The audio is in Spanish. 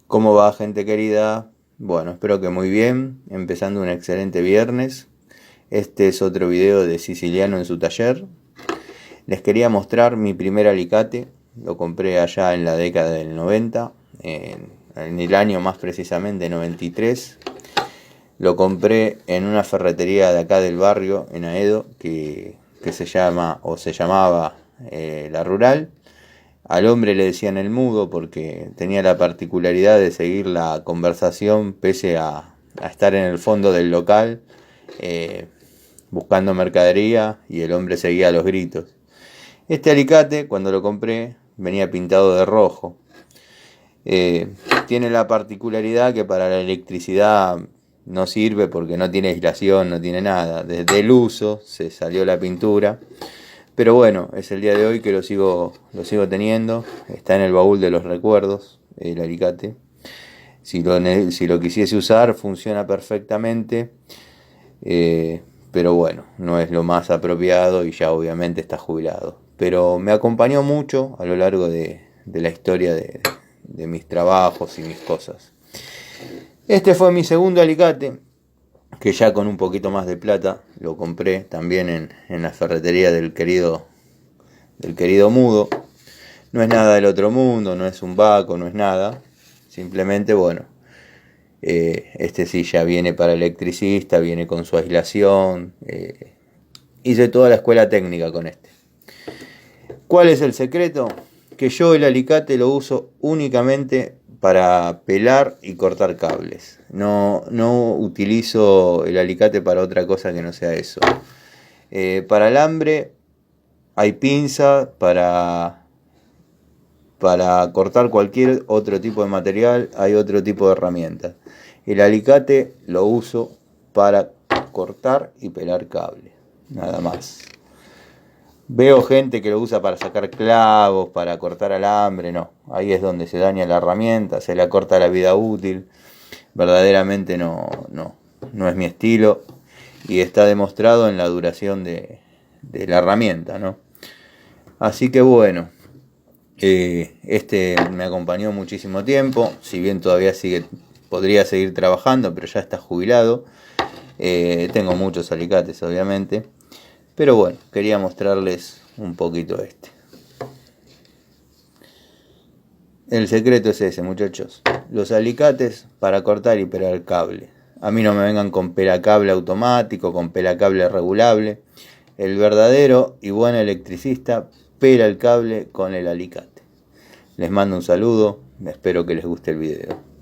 ¿Cómo va, gente querida? Bueno, espero que muy bien, empezando un excelente viernes. Este es otro video de Siciliano en su taller. Les quería mostrar mi primer alicate. Lo compré allá en la década del 90, en el año más precisamente 93. Lo compré en una ferretería de acá del barrio, en Aedo, que se llama o se llamaba La Rural. Al hombre le decían el mudo porque tenía la particularidad de seguir la conversación pese a estar en el fondo del local eh, buscando mercadería, y el hombre seguía los gritos. Este alicate, cuando lo compré, venía pintado de rojo. Eh, Tiene la particularidad que para la electricidad no sirve porque no tiene aislación, no tiene nada. Desde el uso se salió la pintura. Pero bueno, es el día de hoy que lo sigo teniendo. Está en el baúl de los recuerdos, el alicate. Si lo quisiese usar, funciona perfectamente. Pero bueno, no es lo más apropiado y ya obviamente está jubilado. Pero me acompañó mucho a lo largo de la historia de mis trabajos y mis cosas. Este fue mi segundo alicate, que ya con un poquito más de plata lo compré también en la ferretería del querido Mudo. No es nada del otro mundo, no es un Baco, no es nada. Simplemente, bueno, este sí ya viene para electricista, viene con su aislación. Hice toda la escuela técnica con este. ¿Cuál es el secreto? Que yo el alicate lo uso únicamente para pelar y cortar cables. No utilizo el alicate para otra cosa que no sea eso. Para alambre hay pinza para cortar cualquier otro tipo de material, hay otro tipo de herramientas. El alicate lo uso para cortar y pelar cables, nada más. Veo gente que lo usa para sacar clavos, para cortar alambre, no. Ahí es donde se daña la herramienta, se le corta la vida útil. Verdaderamente no es mi estilo y está demostrado en la duración de la herramienta, ¿no? Así que bueno, este me acompañó muchísimo tiempo, si bien todavía podría seguir trabajando, pero ya está jubilado. Tengo muchos alicates, obviamente, pero bueno, quería mostrarles un poquito este. El secreto es ese, muchachos. Los alicates para cortar y pelar cable. A mí no me vengan con pelacable automático, con pelacable regulable. El verdadero y buen electricista pela el cable con el alicate. Les mando un saludo, espero que les guste el video.